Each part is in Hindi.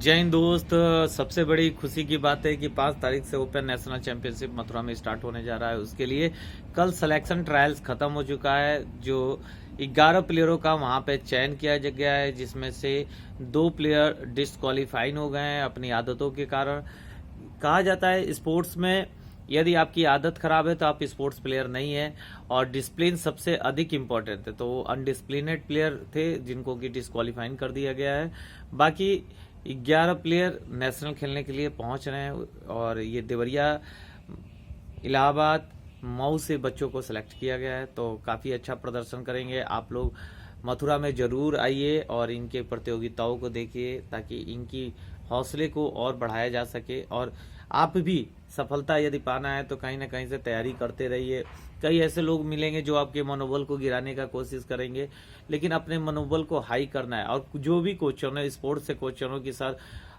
जय हिंद दोस्त। सबसे बड़ी खुशी की बात है कि 5 तारीख से ओपन नेशनल चैंपियनशिप मथुरा में स्टार्ट होने जा रहा है। उसके लिए कल सिलेक्शन ट्रायल्स खत्म हो चुका है। जो 11 प्लेयरों का वहां पे चयन किया गया है, जिसमें से 2 प्लेयर डिस्क्वालीफाइड हो गए हैं अपनी आदतों के कारण। कहा जाता है स्पोर्ट्स में यदि आपकी आदत खराब है तो आप स्पोर्ट्स प्लेयर नहीं है, और डिसिप्लिन सबसे अधिक इम्पोर्टेंट है। तो वो अनडिसिप्लिनेड प्लेयर थे जिनको कि डिस्क्वालीफाइड कर दिया गया है। बाकी 11 प्लेयर नेशनल खेलने के लिए पहुंच रहे हैं, और ये देवरिया, इलाहाबाद, मऊ से बच्चों को सिलेक्ट किया गया है। तो काफ़ी अच्छा प्रदर्शन करेंगे। आप लोग मथुरा में जरूर आइए और इनके प्रतियोगिताओं को देखिए, ताकि इनकी हौसले को और बढ़ाया जा सके। और आप भी सफलता यदि पाना है तो कहीं ना कहीं से तैयारी करते रहिए। कई ऐसे लोग मिलेंगे जो आपके मनोबल को गिराने का कोशिश करेंगे, लेकिन अपने मनोबल को हाई करना है। और जो भी कोचरों ने स्पोर्ट्स से कोचरों के साथ,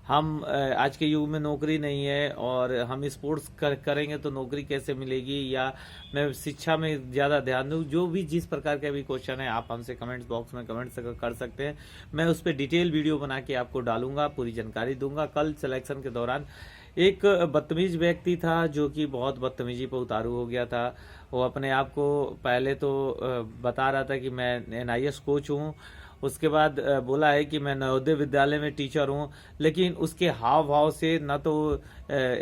हम आज के युग में नौकरी नहीं है और हम स्पोर्ट्स करेंगे तो नौकरी कैसे मिलेगी, या मैं शिक्षा में ज़्यादा ध्यान दूँ, जो भी जिस प्रकार के भी क्वेश्चन है आप हमसे कमेंट्स बॉक्स में कमेंट्स कर सकते हैं। मैं उस पर डिटेल वीडियो बना के आपको डालूंगा, पूरी जानकारी दूंगा। कल सिलेक्शन के दौरान एक बदतमीज व्यक्ति था जो कि बहुत बदतमीजी पर उतारू हो गया था। वो अपने आप को पहले तो बता रहा था कि मैं NIS कोच हूँ, उसके बाद बोला है कि मैं नवोदय विद्यालय में टीचर हूँ, लेकिन उसके हाव भाव से न तो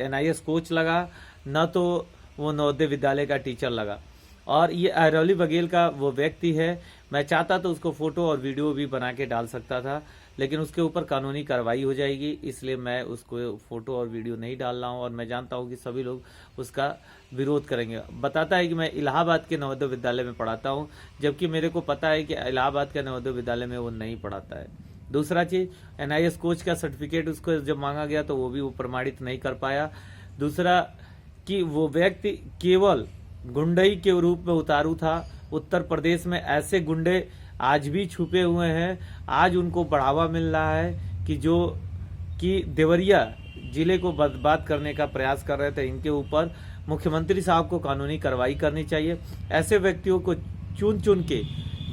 NIS कोच लगा, न तो वो नवोदय विद्यालय का टीचर लगा। और ये अरौली बघेल का वो व्यक्ति है। मैं चाहता तो उसको फोटो और वीडियो भी बना के डाल सकता था, लेकिन उसके ऊपर कानूनी कार्रवाई हो जाएगी, इसलिए मैं उसको फोटो और वीडियो नहीं डाल रहा हूँ। और मैं जानता हूँ कि सभी लोग उसका विरोध करेंगे। बताता है कि मैं इलाहाबाद के नवोदय विद्यालय में पढ़ाता हूँ, जबकि मेरे को पता है कि इलाहाबाद के नवोदय विद्यालय में वो नहीं पढ़ाता है। दूसरा चीज, NIS कोच का सर्टिफिकेट उसको जब मांगा गया तो वो भी वो प्रमाणित नहीं कर पाया। दूसरा कि वो व्यक्ति केवल गुंडई के रूप में उतारू था। उत्तर प्रदेश में ऐसे गुंडे आज भी छुपे हुए हैं। आज उनको बढ़ावा मिल रहा है कि देवरिया जिले को बर्बाद करने का प्रयास कर रहे थे। इनके ऊपर मुख्यमंत्री साहब को कानूनी कार्रवाई करनी चाहिए। ऐसे व्यक्तियों को चुन चुन के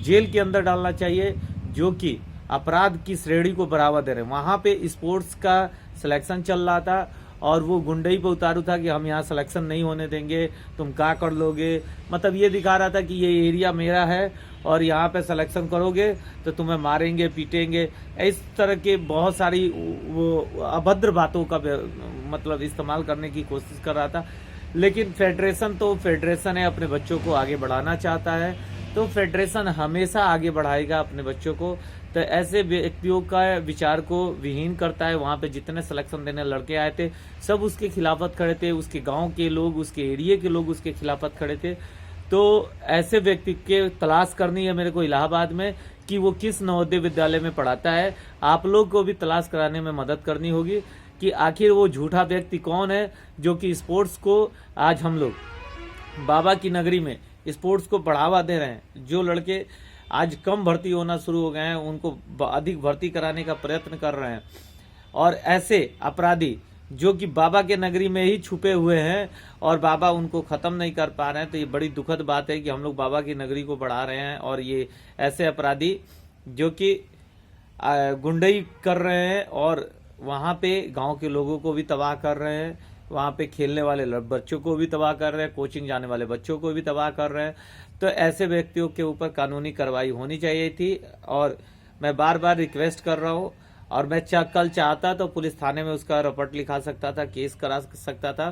जेल के अंदर डालना चाहिए जो कि अपराध की श्रेणी को बढ़ावा दे रहे हैं। वहां पे स्पोर्ट्स का सिलेक्शन चल रहा था और वो गुंडई पे उतारू था कि हम यहाँ सिलेक्शन नहीं होने देंगे, तुम क्या कर लोगे। मतलब ये दिखा रहा था कि ये एरिया मेरा है और यहाँ पे सिलेक्शन करोगे तो तुम्हें मारेंगे, पीटेंगे। इस तरह के बहुत सारी वो अभद्र बातों का मतलब इस्तेमाल करने की कोशिश कर रहा था। लेकिन फेडरेशन है, अपने बच्चों को आगे बढ़ाना चाहता है, तो फेडरेशन हमेशा आगे बढ़ाएगा अपने बच्चों को। तो ऐसे व्यक्तियों का विचार को विहीन करता है। वहां पे जितने सिलेक्शन देने लड़के आए थे सब उसके खिलाफत खड़े थे, उसके गांव के लोग, उसके एरिया के लोग उसके खिलाफत खड़े थे। तो ऐसे व्यक्ति के तलाश करनी है मेरे को इलाहाबाद में कि वो किस नवोदय विद्यालय में पढ़ाता है। आप लोग को भी तलाश कराने में मदद करनी होगी कि आखिर वो झूठा व्यक्ति कौन है जो कि स्पोर्ट्स को आज हम लोग बाबा की नगरी में स्पोर्ट्स को बढ़ावा दे रहे हैं। जो लड़के आज कम भर्ती होना शुरू हो गए हैं उनको अधिक भर्ती कराने का प्रयत्न कर रहे हैं, और ऐसे अपराधी जो कि बाबा के नगरी में ही छुपे हुए हैं और बाबा उनको खत्म नहीं कर पा रहे हैं। तो ये बड़ी दुखद बात है कि हम लोग बाबा की नगरी को बढ़ा रहे हैं और ये ऐसे अपराधी जो कि गुंडई कर रहे हैं और वहां पे गांव के लोगों को भी तबाह कर रहे हैं, वहां पे खेलने वाले बच्चों को भी तबाह कर रहे हैं, कोचिंग जाने वाले बच्चों को भी तबाह कर रहे हैं। तो ऐसे व्यक्तियों के ऊपर कानूनी कार्रवाई होनी चाहिए थी। और मैं बार बार रिक्वेस्ट कर रहा हूँ, और मैं कल चाहता तो पुलिस थाने में उसका रिपोर्ट लिखा सकता था, केस करा सकता था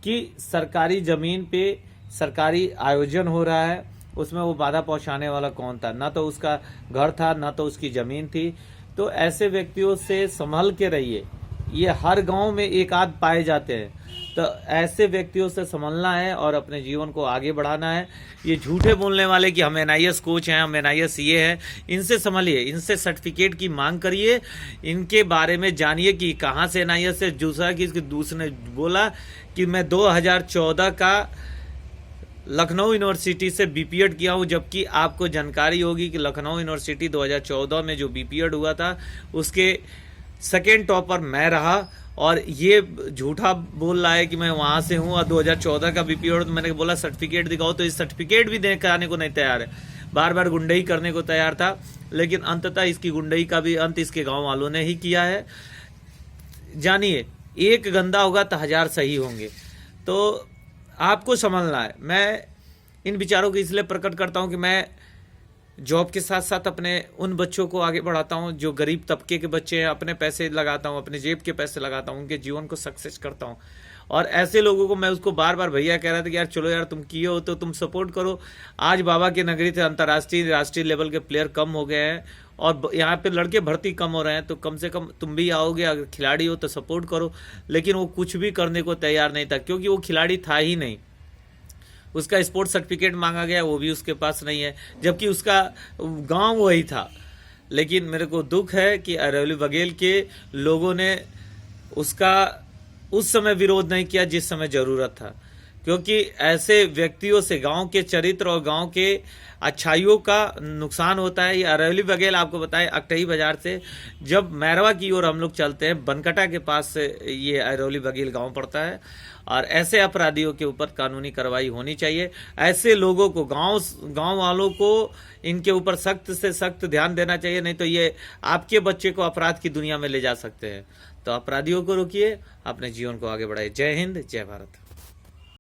कि सरकारी जमीन पे सरकारी आयोजन हो रहा है, उसमें वो बाधा पहुंचाने वाला कौन था। ना तो उसका घर था, ना तो उसकी जमीन थी। तो ऐसे व्यक्तियों से संभल के रहिए। ये हर गांव में एक आध पाए जाते हैं। तो ऐसे व्यक्तियों से संभलना है और अपने जीवन को आगे बढ़ाना है। ये झूठे बोलने वाले कि हम NIS कोच हैं, हम NIS ये हैं, इनसे संभलिए, इनसे सर्टिफिकेट की मांग करिए, इनके बारे में जानिए कि कहाँ से NIS है। दूसरा कि दूसरे ने बोला कि मैं 2014 का लखनऊ यूनिवर्सिटी से BPED किया हूँ, जबकि आपको जानकारी होगी कि लखनऊ यूनिवर्सिटी 2014 में जो BPED हुआ था उसके सेकेंड टॉपर मैं रहा। और ये झूठा बोल रहा है कि मैं वहां से हूँ और 2014 का BPED। तो मैंने बोला सर्टिफिकेट दिखाओ, तो इस सर्टिफिकेट भी दिखाने को नहीं तैयार है। बार बार गुंडई करने को तैयार था, लेकिन अंततः इसकी गुंडई का भी अंत इसके गांव वालों ने ही किया है। जानिए, एक गंदा होगा तो 1000 सही होंगे। तो आपको संभलना है। मैं इन विचारों को इसलिए प्रकट करता हूं कि मैं जॉब के साथ साथ अपने उन बच्चों को आगे बढ़ाता हूं जो गरीब तबके के बच्चे हैं, अपने पैसे लगाता हूं, अपने जेब के पैसे लगाता हूं, उनके जीवन को सक्सेस करता हूं। और ऐसे लोगों को मैं उसको बार बार भैया कह रहा था कि यार चलो यार, तुम किए हो तो तुम सपोर्ट करो। आज बाबा की नगरी से अंतर्राष्ट्रीय राष्ट्रीय लेवल के प्लेयर कम हो गए हैं और यहाँ पे लड़के भर्ती कम हो रहे हैं, तो कम से कम तुम भी आओगे, अगर खिलाड़ी हो तो सपोर्ट करो। लेकिन वो कुछ भी करने को तैयार नहीं था, क्योंकि वो खिलाड़ी था ही नहीं। उसका स्पोर्ट्स सर्टिफिकेट मांगा गया, वो भी उसके पास नहीं है, जबकि उसका गांव वही था। लेकिन मेरे को दुख है कि अरवली बघेल के लोगों ने उसका उस समय विरोध नहीं किया जिस समय जरूरत था, क्योंकि ऐसे व्यक्तियों से गांव के चरित्र और गांव के अच्छाइयों का नुकसान होता है। ये अरवली बघेल आपको बताएं, अकटई बाजार से जब मैरवा की ओर हम लोग चलते हैं, बनकटा के पास से ये अरवली बघेल गांव पड़ता है। और ऐसे अपराधियों के ऊपर कानूनी कार्रवाई होनी चाहिए। ऐसे लोगों को गांव वालों को इनके ऊपर सख्त से सख्त ध्यान देना चाहिए, नहीं तो ये आपके बच्चे को अपराध की दुनिया में ले जा सकते हैं। तो अपराधियों को रोकिए, अपने जीवन को आगे बढ़ाइए। जय हिंद, जय भारत।